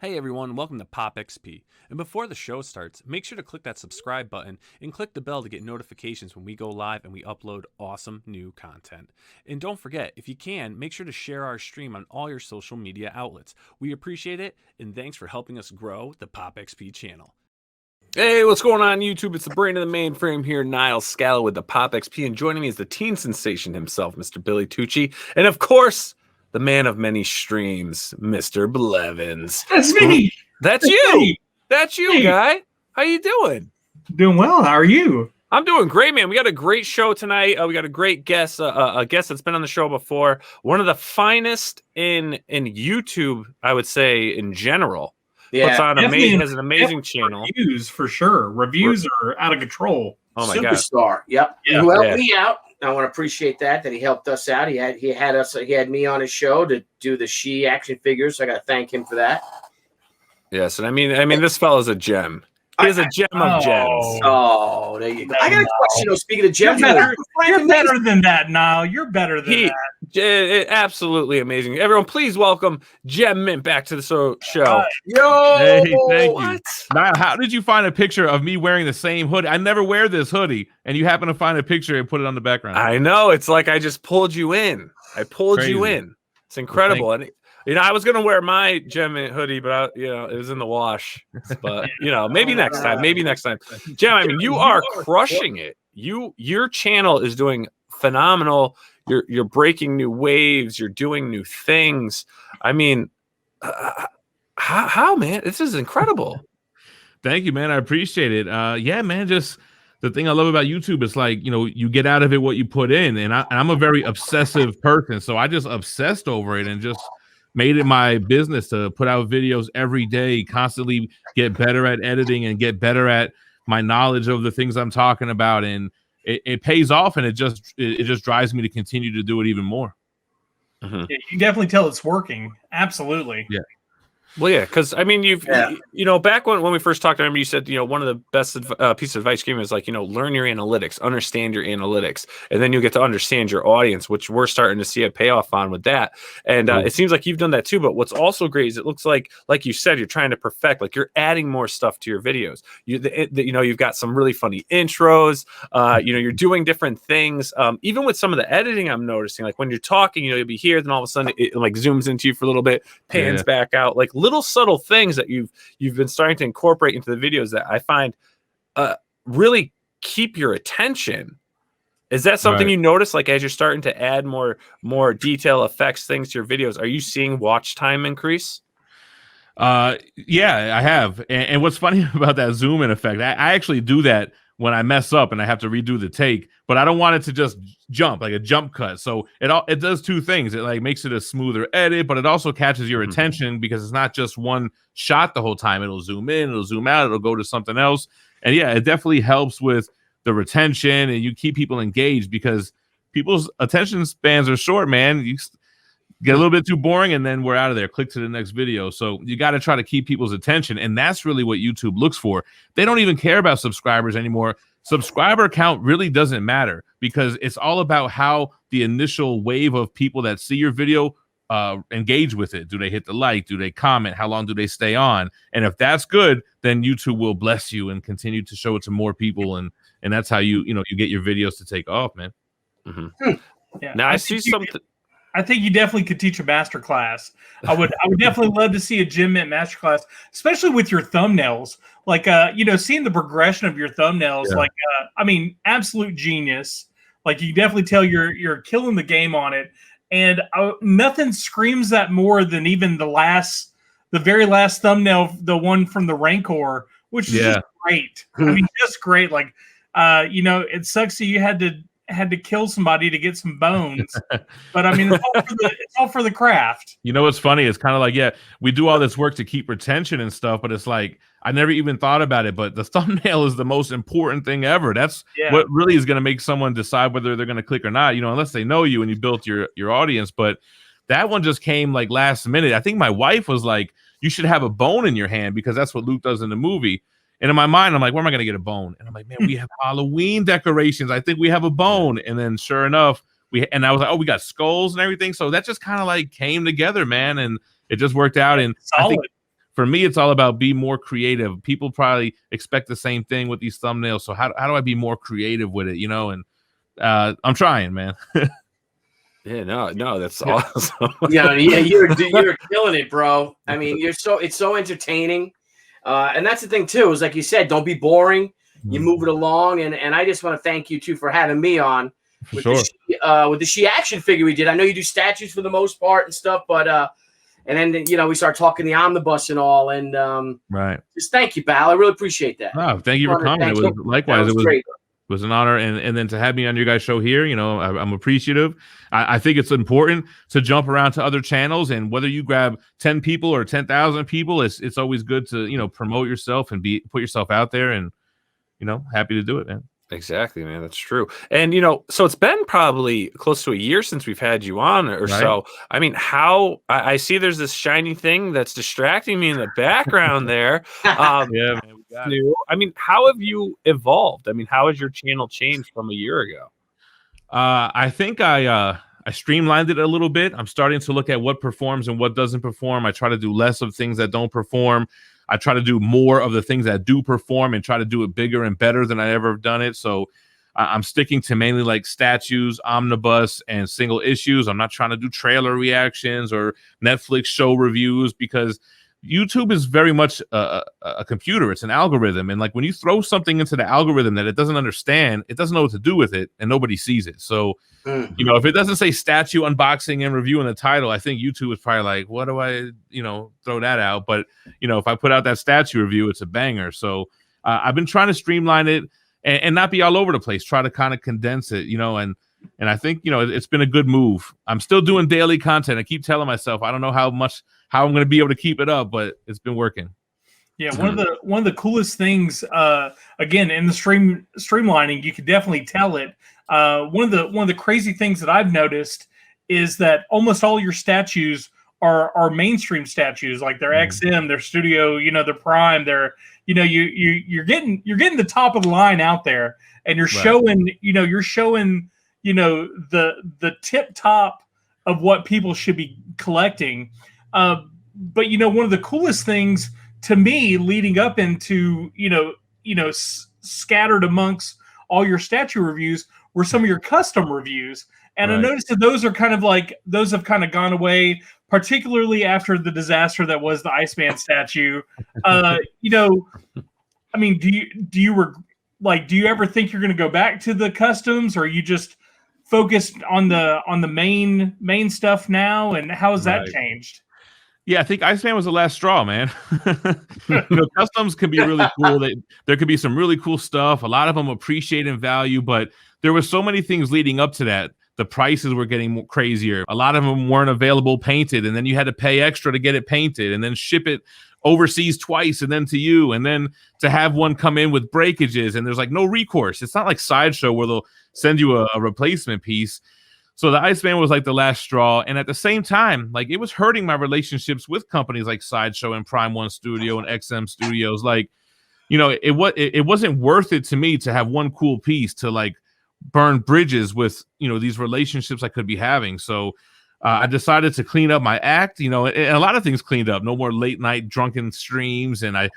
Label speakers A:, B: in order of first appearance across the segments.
A: Hey everyone, welcome to POPXP. And before the show starts, make sure to click that subscribe button and click the bell to get notifications when we go live and we upload awesome new content. And don't forget, if you can, make sure to share our stream on all your social media outlets. We appreciate it, and thanks for helping us grow the POPXP channel. Hey, what's going on YouTube? It's the brain of the mainframe here, Niall Scala with the POPXP, and joining me is the teen sensation himself, Mr. Billy Tucci, and of course, the man of many streams, Mr. Blevins.
B: That's me.
A: That's you. That's you, guy. How you doing?
B: Doing well. How are you?
A: I'm doing great, man. We got a great show tonight. We got a great guest, a guest that's been on the show before. One of the finest in YouTube, I would say, in general.
B: Yeah,
A: has an amazing channel.
B: Reviews for sure. Reviews are out of control.
A: Oh my
C: Superstar.
A: God.
C: Yep. Yeah. Who helped me out. I want to appreciate that he helped us out. He had me on his show to do the She action figures. So I got to thank him for that.
A: Yes, and I mean, this fellow's a gem. He is a gem of gems.
C: Oh, there you go. I got a question. Though, speaking of gems,
B: you're better than that, Niall. You're better than that.
A: Absolutely amazing. Everyone, please welcome Gem Mint back to the show.
C: Yo,
D: hey, thank you. Niall, how did you find a picture of me wearing the same hoodie? I never wear this hoodie, and you happen to find a picture and put it on the background.
A: I know. It's like I just pulled you in. I pulled you in. It's incredible. Well, and I was gonna wear my Gem Mint hoodie, but it was in the wash. But maybe next time. Maybe next time. Gem, I mean, you are crushing it. Your channel is doing phenomenal. You're breaking new waves. You're doing new things. I mean, how man? This is incredible.
D: Thank you, man. I appreciate it. Yeah, man. Just the thing I love about YouTube is like, you get out of it what you put in, and I'm a very obsessive person, so I just obsessed over it and just made it my business to put out videos every day, constantly get better at editing and get better at my knowledge of the things I'm talking about. And it pays off, and it just drives me to continue to do it even more.
B: Yeah, you can definitely tell it's working. Absolutely.
D: Yeah.
A: Well, yeah, because I mean, back when we first talked, I remember you said, one of the best pieces of advice you gave me was like, learn your analytics, understand your analytics, and then you get to understand your audience, which we're starting to see a payoff on with that. And it seems like you've done that too. But what's also great is it looks like you said, you're trying to perfect, like you're adding more stuff to your videos. You've got some really funny intros. You're doing different things. Even with some of the editing, I'm noticing, like when you're talking, you'll be here, then all of a sudden it like zooms into you for a little bit, pans back out, like little subtle things that you've been starting to incorporate into the videos that I find really keep your attention. Is that something you notice, like as you're starting to add more detail effects things to your videos? Are you seeing watch time increase?
D: Yeah, I have. And what's funny about that zoom in effect, I actually do that when I mess up and I have to redo the take, but I don't want it to just jump like a jump cut. So it does two things. It like makes it a smoother edit, but it also catches your attention because it's not just one shot the whole time. It'll zoom in, it'll zoom out, it'll go to something else. And yeah, it definitely helps with the retention, and you keep people engaged because people's attention spans are short, man. You get a little bit too boring and then we're out of there. Click to the next video. So you got to try to keep people's attention. And that's really what YouTube looks for. They don't even care about subscribers anymore. Subscriber count really doesn't matter because it's all about how the initial wave of people that see your video engage with it. Do they hit the like? Do they comment? How long do they stay on? And if that's good, then YouTube will bless you and continue to show it to more people. And that's how you get your videos to take off, man.
B: Yeah.
A: Now I see something.
B: I think you definitely could teach a master class. I would definitely love to see a Gem Mint master class, especially with your thumbnails. Like, seeing the progression of your thumbnails, absolute genius. Like, you definitely tell you're killing the game on it. And nothing screams that more than even the very last thumbnail, the one from the Rancor, which is just great. I mean, just great. Like, it sucks that you had to kill somebody to get some bones, but I mean, it's all for the craft.
D: What's funny? It's kind of like, we do all this work to keep retention and stuff, but it's like, I never even thought about it, but the thumbnail is the most important thing ever. That's what really is going to make someone decide whether they're going to click or not, unless they know you and you built your audience. But that one just came like last minute. I think my wife was like, you should have a bone in your hand because that's what Luke does in the movie. And in my mind, I'm like, where am I going to get a bone? And I'm like, man, we have Halloween decorations. I think we have a bone. And then sure enough, I was like, oh, we got skulls and everything. So that just kind of like came together, man. And it just worked out. And I think for me, it's all about be more creative. People probably expect the same thing with these thumbnails. So how do I be more creative with it? You know, and I'm trying, man.
A: Yeah, no, that's awesome.
C: Yeah, you're killing it, bro. I mean, it's so entertaining, and that's the thing too. Is like you said, don't be boring. You move it along, and I just want to thank you too for having me on with the She action figure we did. I know you do statues for the most part and stuff, but and then we start talking the omnibus and all, and
D: right.
C: Just thank you, pal. I really appreciate that.
D: Oh, thank you for coming. It was likewise. It was
C: great.
D: It was an honor, and then to have me on your guys' show here, I'm appreciative. I think it's important to jump around to other channels, and whether you grab 10 people or 10,000 people, it's always good to promote yourself and put yourself out there, and happy to do it, man.
A: Exactly, man. That's true. And, so it's been probably close to a year since we've had you on or so. I mean, I see there's this shiny thing that's distracting me in the background there.
D: Yeah, man, we got it.
A: I mean, how have you evolved? I mean, how has your channel changed from a year ago?
D: I think I streamlined it a little bit. I'm starting to look at what performs and what doesn't perform. I try to do less of things that don't perform. I try to do more of the things that do perform and try to do it bigger and better than I ever have done it. So I'm sticking to mainly like statues, omnibus, and single issues. I'm not trying to do trailer reactions or Netflix show reviews, because YouTube is very much a computer. It's an algorithm. And like when you throw something into the algorithm that it doesn't understand, it doesn't know what to do with it, and nobody sees it. So, if it doesn't say statue unboxing and review in the title, I think YouTube is probably like, what do I, throw that out? But, if I put out that statue review, it's a banger. So I've been trying to streamline it and not be all over the place, try to kind of condense it, and I think, it's been a good move. I'm still doing daily content. I keep telling myself, I don't know how I'm going to be able to keep it up, but it's been working.
B: Yeah, one of the coolest things, again, in the streamlining, you could definitely tell it. One of the crazy things that I've noticed is that almost all your statues are mainstream statues. Like they're XM, they're Studio, they're Prime, they're you're getting the top of the line out there, and you're showing the tip top of what people should be collecting. But one of the coolest things to me leading up into scattered amongst all your statue reviews were some of your custom reviews, and I noticed that those have kind of gone away, particularly after the disaster that was the Iceman statue. I mean, do you ever think you're going to go back to the customs, or are you just focused on the main stuff now? And how has that changed?
D: Yeah, I think Iceman was the last straw, man. Customs can be really cool. There could be some really cool stuff. A lot of them appreciate and value, but there were so many things leading up to that. The prices were getting crazier. A lot of them weren't available painted, and then you had to pay extra to get it painted and then ship it overseas twice and then to you, and then to have one come in with breakages, and there's like no recourse. It's not like Sideshow where they'll send you a replacement piece. So the Iceman was like the last straw, and at the same time, like it was hurting my relationships with companies like Sideshow and Prime One Studio and XM Studios. Like, it wasn't worth it to me to have one cool piece to like burn bridges with these relationships I could be having. So I decided to clean up my act, and a lot of things cleaned up. No more late night drunken streams, and I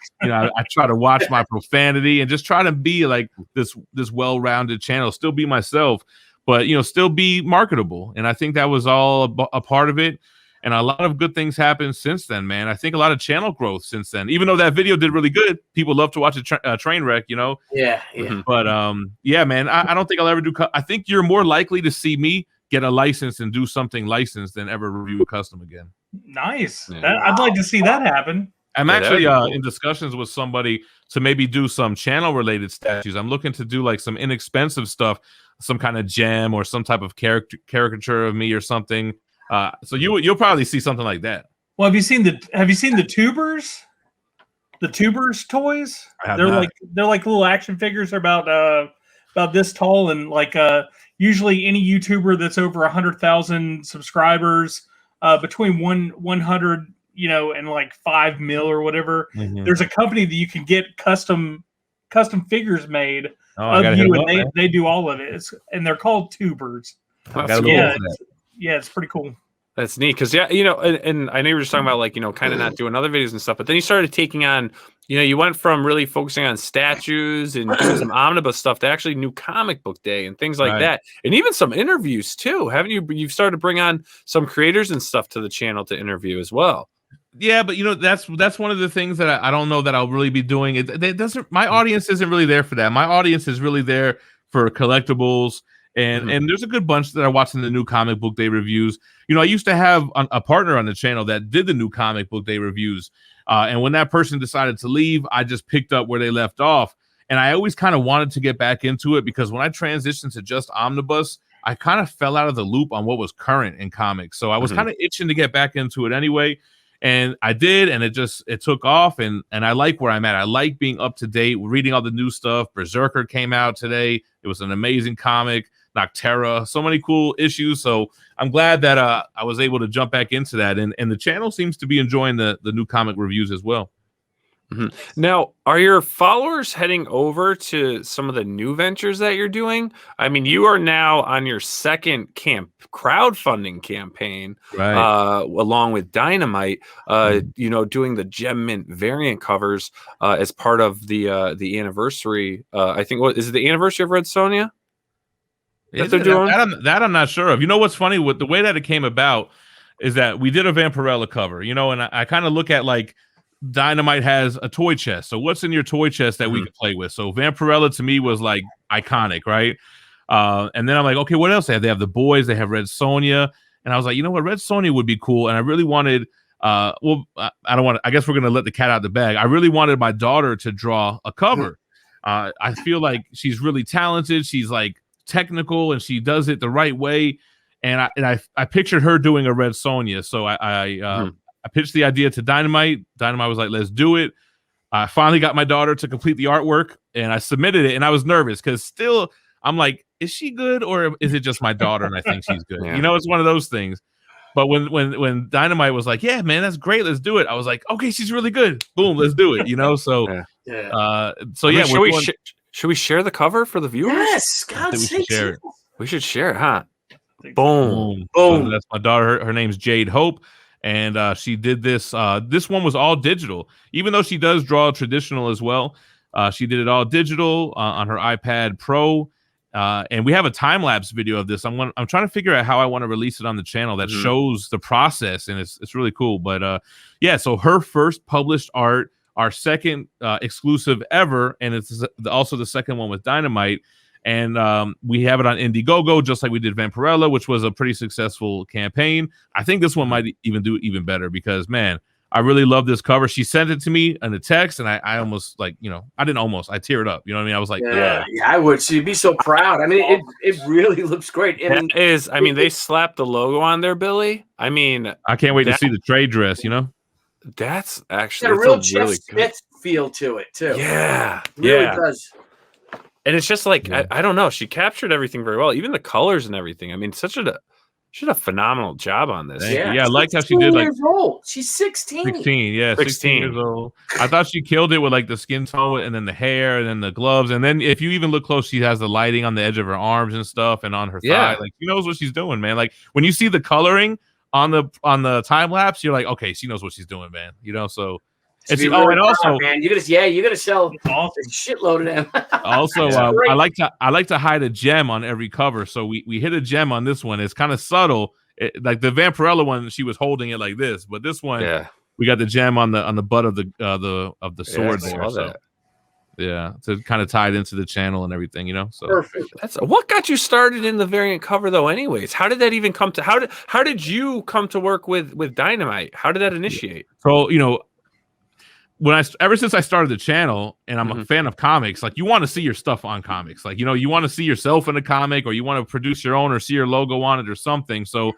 D: try to watch my profanity and just try to be like this well-rounded channel, still be myself, but still be marketable. And I think that was all a part of it. And a lot of good things happened since then, man. I think a lot of channel growth since then. Even though that video did really good, people love to watch a train wreck, Yeah.
C: But
D: yeah, man. I don't think I'll ever do. I think you're more likely to see me get a license and do something licensed than ever review a custom again.
B: Nice. Yeah. I'd like to see that happen.
D: I'm actually in discussions with somebody to maybe do some channel related statues. I'm looking to do like some inexpensive stuff, some kind of gem or some type of caricature of me or something. So you'll probably see something like that.
B: Well, have you seen the tubers? The tubers toys? They're like little action figures. They're about this tall, and like usually any YouTuber that's over 100,000 subscribers, between 100 and like 5 mil or whatever. There's a company that you can get custom figures made of you, and they do all of it. And they're called tubers.
D: So,
B: yeah, it's pretty cool.
A: That's neat because and I know you were just talking about like kind of not doing other videos and stuff, but then you started taking on, you went from really focusing on statues and doing some omnibus stuff to actually new comic book day and things like that, and even some interviews too. Haven't you? You've started to bring on some creators and stuff to the channel to interview as well.
D: Yeah, but that's one of the things that I don't know that I'll really be doing. It doesn't. My audience isn't really there for that. My audience is really there for collectibles. And there's a good bunch that are watching the new comic book day reviews. I used to have a partner on the channel that did the new comic book day reviews. And when that person decided to leave, I just picked up where they left off. And I always kind of wanted to get back into it because when I transitioned to just omnibus, I kind of fell out of the loop on what was current in comics. So I was kind of itching to get back into it anyway. And I did, and it took off, and I like where I'm at. I like being up to date, reading all the new stuff. Berserker came out today. It was an amazing comic. Noctera, so many cool issues. So I'm glad that I was able to jump back into that, and the channel seems to be enjoying the new comic reviews as well.
A: Now, are your followers heading over to some of the new ventures that you're doing? I mean, you are now on your second crowdfunding campaign, along with Dynamite, doing the Gem Mint variant covers as part of the anniversary. I think is it the anniversary of Red Sonja?
D: That I'm not sure of. What's funny with the way that it came about is that we did a Vampirella cover, and I kind of look at like Dynamite has a toy chest. So what's in your toy chest that we could play with? So Vampirella to me was like iconic, right? And then I'm like, okay, what else they have? They have the boys, they have Red Sonja. And I was like, Red Sonja would be cool. And I really wanted, I guess we're going to let the cat out of the bag. I really wanted my daughter to draw a cover. I feel like she's really talented. She's like technical and she does it the right way. And I pictured her doing a Red Sonja. So I pitched the idea to Dynamite. Dynamite was like, let's do it. I finally got my daughter to complete the artwork and I submitted it. And I was nervous because still I'm like, is she good or is it just my daughter and I think she's good? Yeah. It's one of those things. But when Dynamite was like, yeah, man, that's great. Let's do it. I was like, okay, she's really good. Boom, let's do it. So,
A: should we share the cover for the viewers?
C: Yes, God sakes.
A: We should share it, huh?
D: Boom. So that's my daughter. Her name's Jade Hope. And she did this. This one was all digital, even though she does draw traditional as well. She did it all digital on her iPad Pro. And we have a time lapse video of this. I'm trying to figure out how I want to release it on the channel that shows the process, and it's really cool. But so her first published art, our second exclusive ever, and it's also the second one with Dynamite. And we have it on Indiegogo, just like we did Vampirella, which was a pretty successful campaign. I think this one might even do even better because, man, I really love this cover. She sent it to me in a text, and I almost I teared up. You know what I mean? I was like,
C: yeah, I would. She'd be so proud. I mean, it really looks great.
A: They slapped the logo on there, Billy. I mean,
D: I can't wait to see the trade dress.
A: That's actually
C: got a real Jeff Smith feel to it too.
A: Yeah,
C: it really does.
A: And it's just like I don't know. She captured everything very well, even the colors and everything. I mean, she did a phenomenal job on this.
D: Yeah, I liked how she did like.
C: She's 16.
D: 16, yeah, 16 years old. I thought she killed it with like the skin tone and then the hair and then the gloves. And then if you even look close, she has the lighting on the edge of her arms and stuff and on her thigh. Like she knows what she's doing, man. Like when you see the coloring on the time lapse, you're like, okay, she knows what she's doing, man. So. And also,
C: man, you're gonna sell a shitload of them.
D: Also, I like to hide a gem on every cover. So we hit a gem on this one. It's kind of subtle. Like the Vampirella one, she was holding it like this, but this one, we got the gem on the butt of the sword there. So, to kind of tie it into the channel and everything, So
C: perfect.
A: That's what got you started in the variant cover, though. Anyways, how did that even come to? How did you come to work with Dynamite? How did that initiate?
D: So ever since I started the channel and I'm a fan of comics, like you want to see your stuff on comics, like, you want to see yourself in a comic or you want to produce your own or see your logo on it or something. So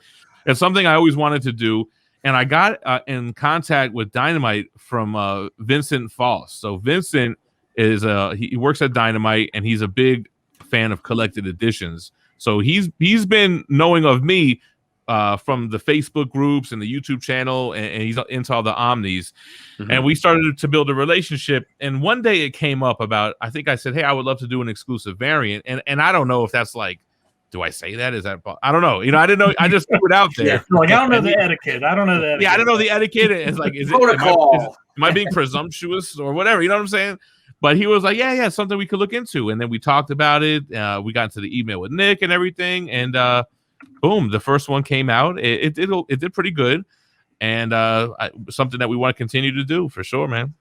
D: it's something I always wanted to do. And I got in contact with Dynamite from Vincent Foss. So Vincent is he works at Dynamite and he's a big fan of collected editions. So he's been knowing of me from the Facebook groups and the YouTube channel, and he's into all the omnis. And we started to build a relationship. And one day it came up about, I think I said, hey, I would love to do an exclusive variant. And I don't know if that's like do I say that? Is that I don't know. You know, I didn't know. I just threw it out there.
B: Like, I don't know the etiquette. I don't know the etiquette.
D: Yeah, I don't know the etiquette. It's like, is it
C: protocol?
D: Am I being presumptuous or whatever? You know what I'm saying? But he was like, yeah, something we could look into. And then we talked about it. We got into the email with Nick and everything. And boom, the first one came out. It did pretty good. And something that we want to continue to do for sure, man.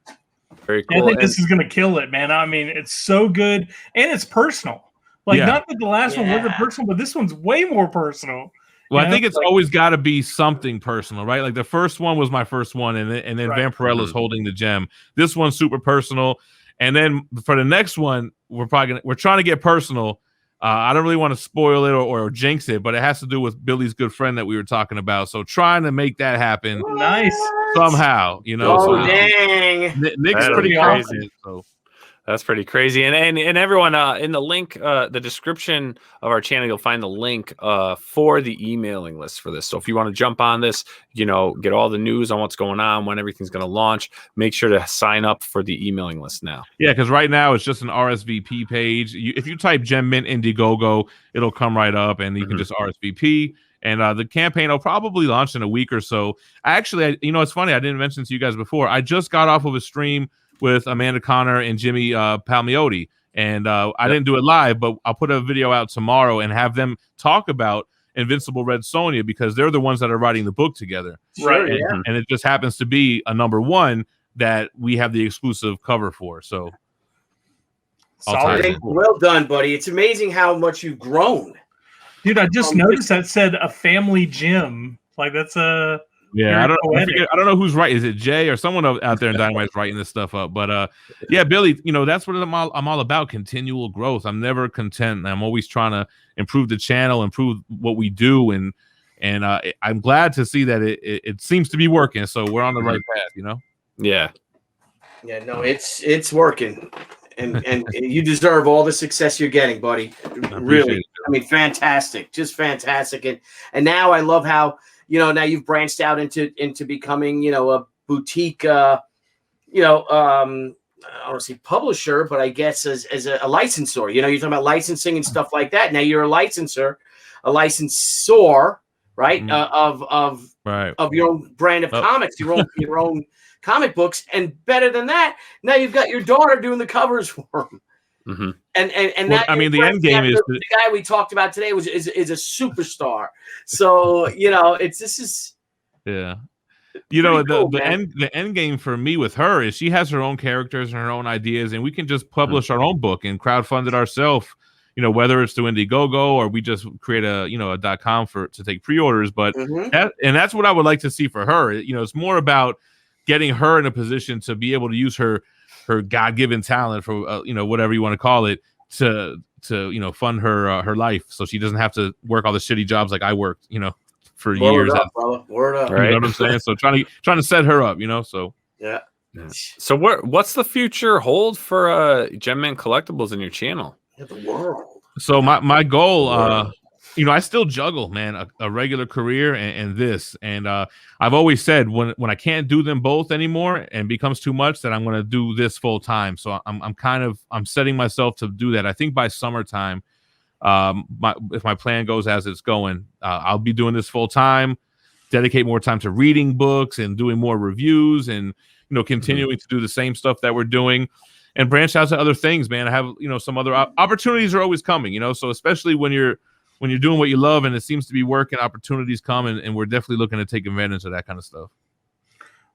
A: Very cool.
B: I think this is going to kill it, man. I mean, it's so good. And it's personal. Like, not that the last one wasn't personal, but this one's way more personal.
D: Well, I think it's always got to be something personal, right? Like the first one was my first one, and then Vampirella's holding the gem. This one's super personal. And then for the next one, we're trying to get personal. I don't really want to spoil it or jinx it, but it has to do with Billy's good friend that we were talking about. So trying to make that happen, somehow, you know.
C: Oh,
D: so,
C: dang!
D: Nick's pretty crazy. So.
A: That's pretty crazy. And everyone, in the link, the description of our channel, you'll find the link for the emailing list for this. So if you want to jump on this, you know, get all the news on what's going on, when everything's going to launch, make sure to sign up for the emailing list now. Yeah,
D: because right now it's just an RSVP page. If you type Gem Mint Indiegogo, it'll come right up, and you can just RSVP. And the campaign will probably launch in a week or so. You know, it's funny. I didn't mention to you guys before. I just got off of a stream with Amanda Connor and Jimmy Palmiotti. And I didn't do it live, but I'll put a video out tomorrow and have them talk about Invincible Red Sonja, because they're the ones that are writing the book together.
B: Right.
D: And it just happens to be a #1 that we have the exclusive cover for. So
C: well done, buddy. It's amazing how much you've grown.
B: Dude, I just noticed that said a family gym. Like, that's a...
D: Yeah, I don't know who's right. Is it Jay or someone out there in Dynamite's writing this stuff up? But yeah, Billy, you know, that's what I'm all about. Continual growth. I'm never content. I'm always trying to improve the channel, improve what we do, and I'm glad to see that it seems to be working. So we're on the right path, you know.
A: Yeah.
C: Yeah, no, it's working, and you deserve all the success you're getting, buddy. Really, I mean, fantastic, just fantastic, and now I love how. You know, now you've branched out into becoming, you know, a boutique, I don't want to say publisher, but I guess as a licensor. You know, you're talking about licensing and stuff like that. Now you're a licensor, right? Of your own brand of comics, your own comic books, and better than that, now you've got your daughter doing the covers for them.
A: Mm-hmm.
C: And
D: well, I mean, the end game is
C: the guy we talked about today is a superstar. So you know,
D: you know,
C: cool,
D: the end game for me with her is she has her own characters and her own ideas, and we can just publish our own book and crowdfund it ourselves. You know, whether it's through Indiegogo or we just create a .com to take pre-orders. But that's what I would like to see for her. You know, it's more about getting her in a position to be able to use her God-given talent for whatever you want to call it to fund her life, so she doesn't have to work all the shitty jobs like I worked for years.
C: Word up,
D: right? You know what I'm saying? So trying to set her up, so
C: yeah.
A: So what's the future hold for Gem Mint Collectibles in your channel?
C: The world.
D: So my goal, I still juggle, man, a regular career and this. And I've always said when I can't do them both anymore and becomes too much, that I'm going to do this full time. So I'm setting myself to do that. I think by summertime, if my plan goes as it's going, I'll be doing this full time, dedicate more time to reading books and doing more reviews and, continuing to do the same stuff that we're doing and branch out to other things, man. I have, some other opportunities are always coming, so especially when you're doing what you love and it seems to be working, opportunities come, and we're definitely looking to take advantage of that kind of stuff.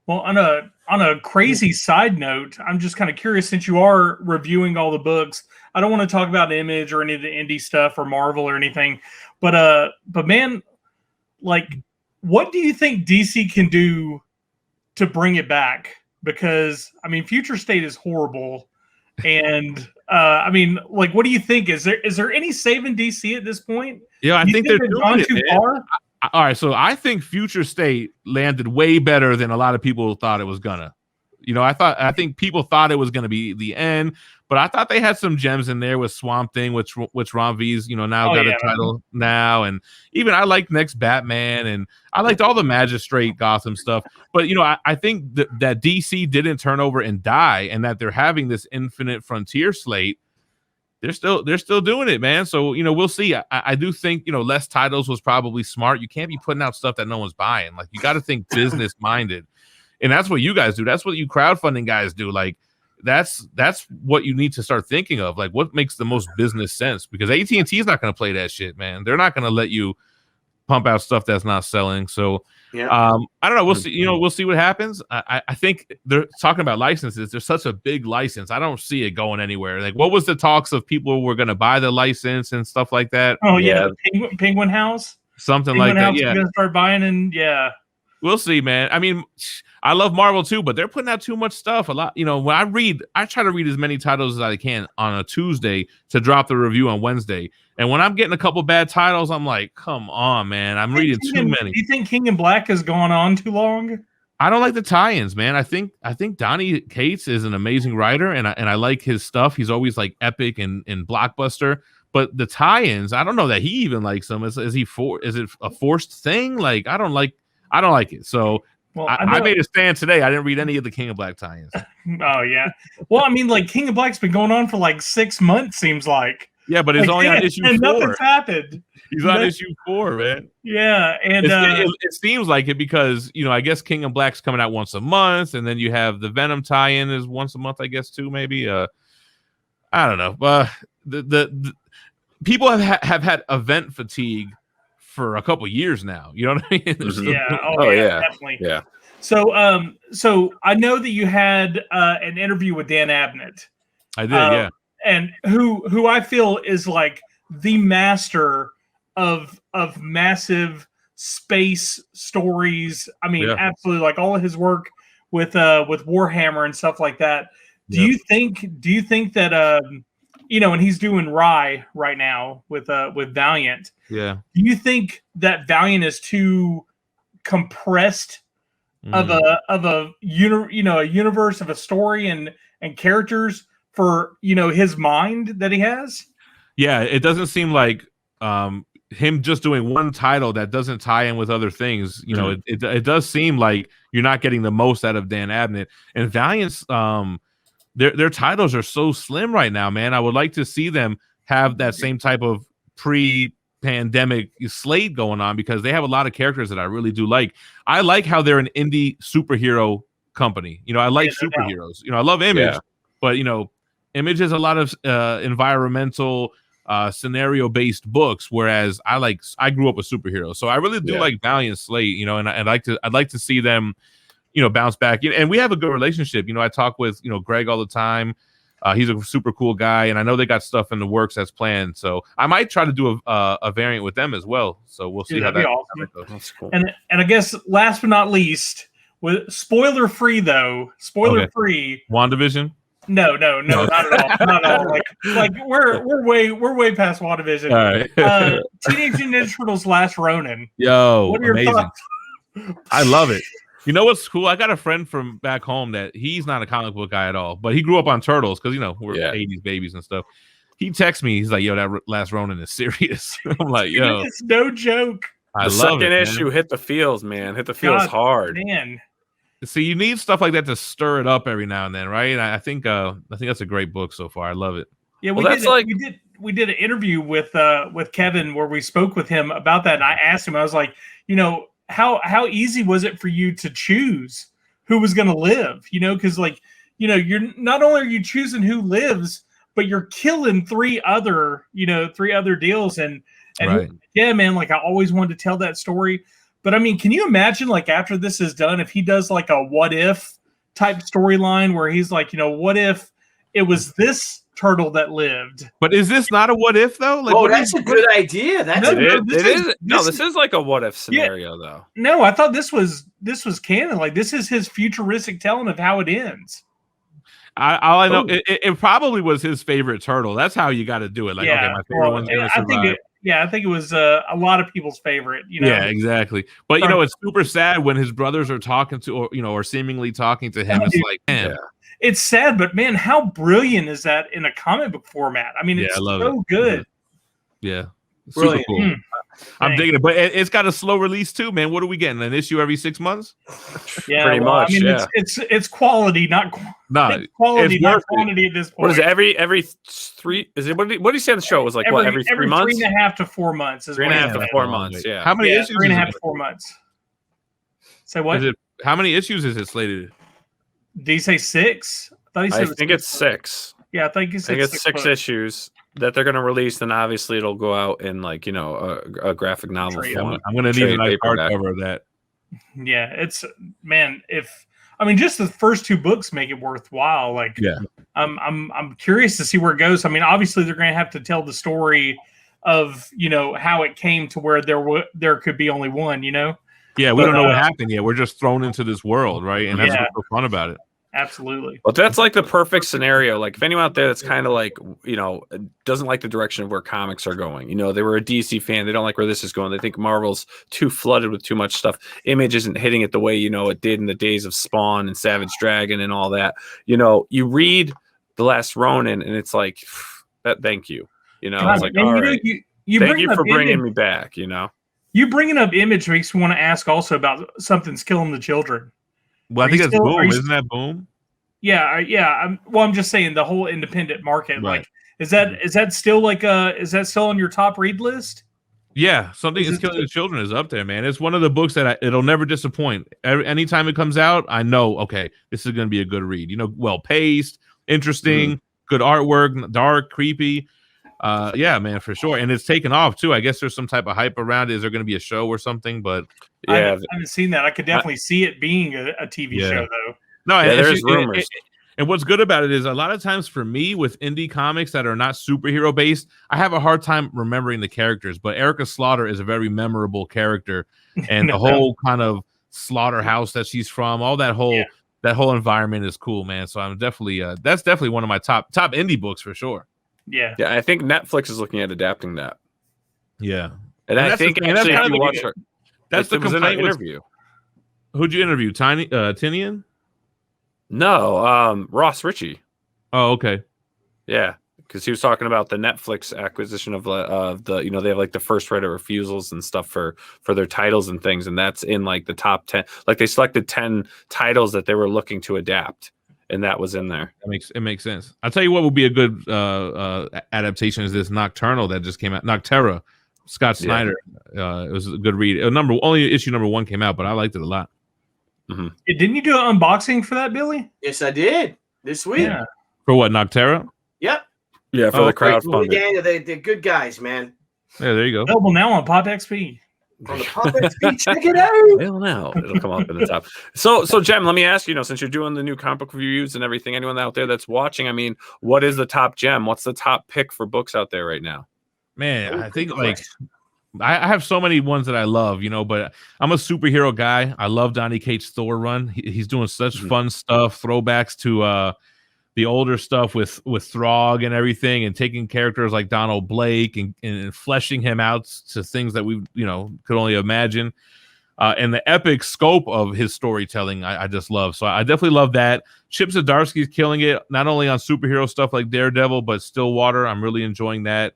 B: Well, on a crazy side note, I'm just kind of curious, since you are reviewing all the books, I don't want to talk about Image or any of the indie stuff or Marvel or anything, but man, like, what do you think DC can do to bring it back? Because I mean, Future State is horrible, and I mean, like, what do you think? Is there any saving DC at this point?
D: Yeah, I think they're
B: gone too far.
D: All right, so I think Future State landed way better than a lot of people thought it was gonna. I think people thought it was gonna be the end, but I thought they had some gems in there with Swamp Thing, which Ron V's now got a title now, and even I liked Next Batman, and I liked all the Magistrate Gotham stuff. But I think that DC didn't turn over and die, and that they're having this Infinite Frontier slate they're still doing it, man. So we'll see. I do think less titles was probably smart. You can't be putting out stuff that no one's buying. Like, you got to think business minded, and that's what you guys do. That's what you crowdfunding guys do. Like, that's what you need to start thinking of. Like, what makes the most business sense? Because AT&T is not going to play that shit, man. They're not going to let you pump out stuff that's not selling. So I don't know. We'll see. We'll see what happens. I think they're talking about licenses. There's such a big license. I don't see it going anywhere. Like, what was the talks of people who were going to buy the license and stuff like that?
B: Oh yeah, Penguin House,
D: something
B: Penguin
D: like
B: House
D: that. Yeah,
B: going to start buying, and
D: we'll see, man. I mean, I love Marvel too, but they're putting out too much stuff. A lot, when I try to read as many titles as I can on a Tuesday to drop the review on Wednesday. And when I'm getting a couple bad titles, I'm like, come on, man. I'm reading too many.
B: Do you think King in Black has gone on too long?
D: I don't like the tie-ins, man. I think Donnie Cates is an amazing writer, and I like his stuff. He's always like epic and blockbuster. But the tie-ins, I don't know that he even likes them. Is it a forced thing? Like, I don't like it. So I made a stand today. I didn't read any of the King of Black tie-ins.
B: Oh yeah. Well, I mean, like, King of Black's been going on for like 6 months, seems like.
D: Yeah, but it's only on issue 4.
B: Nothing's happened.
D: He's on issue 4, man.
B: Yeah, and
D: it seems like it because I guess King of Black's coming out once a month, and then you have the Venom tie-in is once a month, I guess, too. Maybe. I don't know. The people have had event fatigue for a couple years now. You know what I mean?
B: Yeah. Definitely.
A: Yeah.
B: So, so I know that you had an interview with Dan Abnett.
D: I did, yeah.
B: And who I feel is like the master of massive space stories. I mean, absolutely, like all of his work with Warhammer and stuff like that. Do you think that and he's doing Rye right now with Valiant.
D: Yeah.
B: Do you think that Valiant is too compressed of a universe of a story and characters for his mind that he has?
D: Yeah, it doesn't seem like him just doing one title that doesn't tie in with other things. It does seem like you're not getting the most out of Dan Abnett. And Valiant's their titles are so slim right now, man. I would like to see them have that same type of pre-pandemic slate going on, because they have a lot of characters that I really do like. I like how they're an indie superhero company. I like superheroes. I love Image, but Image is a lot of environmental scenario-based books, whereas I grew up with superheroes, so I really do like Valiant slate. And I'd like to see them bounce back. And we have a good relationship. I talk with Greg all the time. He's a super cool guy, and I know they got stuff in the works that's planned. So I might try to do a variant with them as well. So we'll see how that goes.
B: That's cool. And I guess last but not least, with spoiler free,
D: WandaVision.
B: No, not at all. Not at all. Like we're way past WandaVision.
D: All right.
B: Teenage Mutant Ninja Turtles: Last Ronin.
D: Yo,
B: what are your
D: amazing
B: thoughts?
D: I love it. You know what's cool? I got a friend from back home that he's not a comic book guy at all, but he grew up on Turtles because we're 80s babies and stuff. He texts me, he's like, "Yo, that Last Ronin is serious." I'm like, "Yo,
B: it's no joke."
D: I
A: the
D: love
A: second
D: it,
A: issue
D: man.
A: hit the feels, man. Hit the feels hard,
B: man.
D: See, you need stuff like that to stir it up every now and then, right? And I think that's a great book so far. I love it.
B: Yeah, we did an interview with Kevin where we spoke with him about that, and I asked him, I was like, how easy was it for you to choose who was going to live? Because you're not only are you choosing who lives, but you're killing three other deals, and
D: right.
B: Yeah, man, like I always wanted to tell that story. But I mean, can you imagine, like, after this is done, if he does like a what if type storyline where he's like, what if it was this turtle that lived?
D: But is this not a what if though? Like,
C: that's a good idea.
A: This is like a what if scenario though.
B: No, I thought this was canon. Like, this is his futuristic telling of how it ends.
D: All I know, it probably was his favorite turtle. That's how you got to do it. Like, okay, my favorite one's gonna survive.
B: I think it was a lot of people's favorite.
D: Yeah, exactly. But it's super sad when his brothers are talking to, or seemingly talking to him. It's like, man,
B: it's sad, but man, how brilliant is that in a comic book format? I mean, it's so good.
D: Yeah,
C: brilliant.
D: Super cool. I'm digging it, but it's got a slow release too, man. What are we getting? An issue every 6 months?
B: Yeah,
A: pretty much.
B: I mean,
A: Yeah.
B: it's quality, not
D: No,
B: quality,
D: it's
B: not
D: worth
B: quantity at this point.
A: What is it? Every 3? Is it what did he say on the show? It was like every 3 months?
B: 3.5 to 4 months is
A: 3.5 to
B: what
A: 4 months. Yeah.
D: How many issues?
B: 3.5 to 4 months. Say what?
D: How many issues is it slated?
B: Did he say 6? I thought he said
A: I think it's 6.
B: Yeah, I think he said
A: it's 6 issues that they're going to release. Then obviously it'll go out in like a graphic novel form.
D: I'm going to need a nice hardcover of that.
B: Yeah, it's just the first 2 books make it worthwhile. Like,
D: yeah,
B: I'm curious to see where it goes. I mean, obviously they're going to have to tell the story of how it came to where there could be only one.
D: Yeah, we don't know what happened yet. We're just thrown into this world, right? And that's what's so fun about it.
B: Absolutely.
A: Well, that's like the perfect scenario. Like if anyone out there that's kind of like, doesn't like the direction of where comics are going, they were a DC fan. They don't like where this is going. They think Marvel's too flooded with too much stuff. Image isn't hitting it the way, it did in the days of Spawn and Savage Dragon and all that. You read The Last Ronin and it's like, thank you. It's like, all right. Thank you for bringing me back,
B: You bringing up Image makes me want to ask also about Something's Killing the Children.
D: Well, I think that's Boom. Isn't that Boom?
B: Yeah, yeah. I'm just saying the whole independent market. Right. Like, is that still still on your top read list?
D: Yeah, Something's Killing the Children is up there, man. It's one of the books that it'll never disappoint. Anytime it comes out, I know, okay, this is going to be a good read. Well paced, interesting, good artwork, dark, creepy. Yeah, man, for sure. And it's taken off too. I guess there's some type of hype around it. Is there going to be a show or something? But
B: yeah, I haven't seen that. I could definitely see it being a TV show though.
D: No,
A: there's rumors.
D: And what's good about it is a lot of times for me with indie comics that are not superhero based, I have a hard time remembering the characters. But Erica Slaughter is a very memorable character, and the whole kind of slaughterhouse that she's from, all that whole environment is cool, man. So I'm definitely that's definitely one of my top indie books for sure.
B: Yeah,
A: I think Netflix is looking at adapting that.
D: Yeah,
A: and I think actually if you watch her,
D: that's the complaint
A: interview.
D: Who'd you interview? Tinian?
A: No, Ross Ritchie.
D: Oh, okay.
A: Yeah, because he was talking about the Netflix acquisition of the they have like the first right of refusals and stuff for their titles and things, and that's in like the top 10. Like they selected 10 titles that they were looking to adapt, and that was in there.
D: It makes sense. I'll tell you what would be a good adaptation is this Nocturnal that just came out. Nocterra, Scott Snyder. Yeah. It was a good read. Only issue number 1 came out, but I liked it a lot.
B: Mm-hmm. Didn't you do an unboxing for that, Billy?
C: Yes, I did this week. Yeah.
D: For what, Nocterra?
C: Yep.
A: Yeah, for the crowdfunding.
C: They're good guys, man.
D: Yeah, there you go.
B: Available now on POPXP.
C: On the POPXP, check it out.
A: Hell no, it'll come up in the top. So Jem, let me ask you, since you're doing the new comic book reviews and everything, anyone out there that's watching, I mean, what is the top gem? What's the top pick for books out there right now?
D: Man, I think I have so many ones that I love, but I'm a superhero guy. I love Donny Cates' Thor run. He's doing such fun stuff, throwbacks to the older stuff with Throg and everything, and taking characters like Donald Blake and fleshing him out to things that we could only imagine. And the epic scope of his storytelling, I just love. So I definitely love that. Chip Zdarsky's killing it, not only on superhero stuff like Daredevil, but Stillwater. I'm really enjoying that.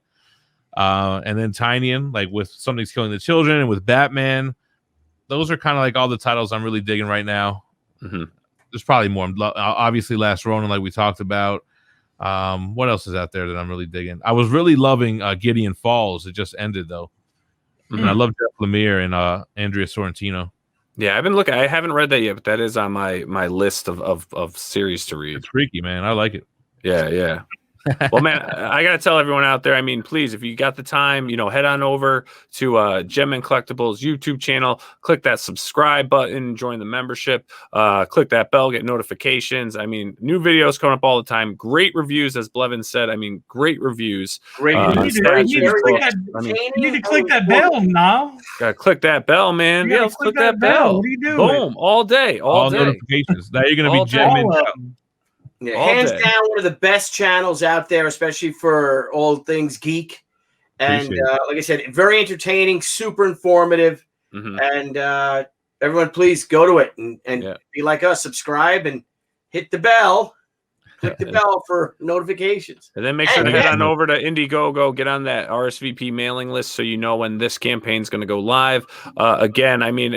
D: And then Tinian, like with Something's Killing the Children and with Batman. Those are kind of like all the titles I'm really digging right now.
A: Mm-hmm.
D: There's probably more. Obviously, Last Ronin, like we talked about. What else is out there that I'm really digging? I was really loving Gideon Falls. It just ended, though. Mm-hmm. And I love Jeff Lemire and Andrea Sorrentino.
A: Yeah, I've been looking. I haven't read that yet, but that is on my list of series to read.
D: It's freaky, man. I like it.
A: Yeah. Well, man, I got to tell everyone out there, I mean, please, if you got the time, head on over to Gem and Collectibles YouTube channel, click that subscribe button, join the membership, click that bell, get notifications. I mean, new videos coming up all the time. Great reviews, as Blevin said. I mean, great reviews.
B: Great. You need to click that bell now.
A: Got to click that bell, man. Yeah, let's click that bell.
B: What are you doing?
A: Boom, all day.
D: All notifications. Now you're going to be jamming.
C: Yeah, hands down, one of the best channels out there, especially for all things geek. And like I said, very entertaining, super informative. Mm-hmm. And everyone, please go to it and be like us, subscribe and hit the bell. click the bell for notifications.
A: And then make sure to head on over to Indiegogo, get on that RSVP mailing list so you know when this campaign is going to go live. Again, I mean,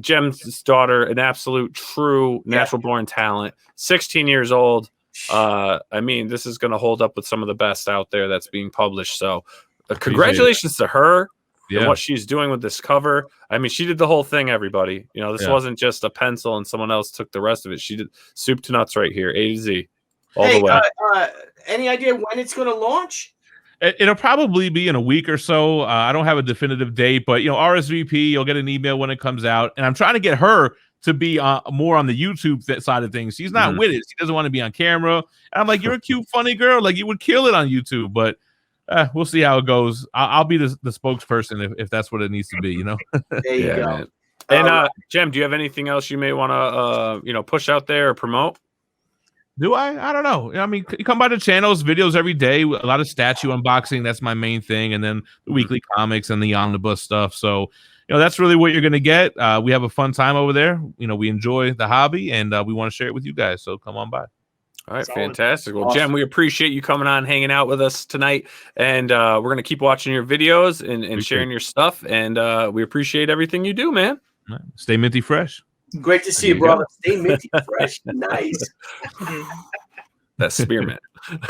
A: Jem's daughter, an absolute true natural born talent, 16 years old. I mean, this is going to hold up with some of the best out there that's being published. So congratulations to her. And what she's doing with this cover. I mean, she did the whole thing, everybody. You know, this wasn't just a pencil and someone else took the rest of it. She did soup to nuts right here, A to Z, all the way.
C: Any idea when it's going to launch?
D: It'll probably be in a week or so. I don't have a definitive date, but, you know, RSVP, you'll get an email when it comes out. And I'm trying to get her to be more on the YouTube side of things. She's not with it. She doesn't want to be on camera. And I'm like, you're a cute, funny girl. Like, you would kill it on YouTube, but we'll see how it goes. I'll be the spokesperson if that's what it needs to be, you know?
C: There you go. Man.
A: And Jem, do you have anything else you may want to push out there or promote?
D: Do I? I don't know. I mean, you come by the channels, videos every day, a lot of statue unboxing. That's my main thing. And then the weekly comics and the omnibus stuff. So, you know, that's really what you're going to get. We have a fun time over there. You know, we enjoy the hobby and we want to share it with you guys. So come on by.
A: All right, fantastic. Well, Jem, we appreciate you coming on, hanging out with us tonight, and we're going to keep watching your videos and sharing your stuff, and we appreciate everything you do, man.
D: Stay minty fresh.
C: Great to see you, brother. Stay minty fresh. Nice.
A: That's spearmint.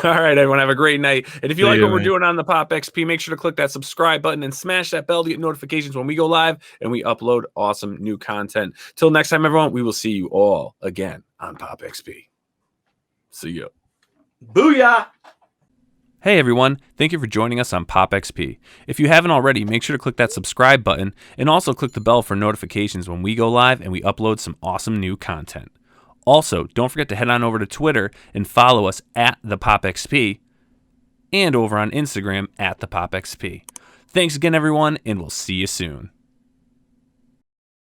A: All right, everyone, have a great night. And if you like what we're doing on the Pop XP, make sure to click that subscribe button and smash that bell to get notifications when we go live and we upload awesome new content. Till next time, everyone, we will see you all again on Pop XP. See ya.
C: Booyah!
A: Hey everyone, thank you for joining us on Pop XP. If you haven't already, make sure to click that subscribe button and also click the bell for notifications when we go live and we upload some awesome new content. Also, don't forget to head on over to Twitter and follow us at the Pop XP and over on Instagram at the Pop XP. Thanks again everyone, and we'll see you soon.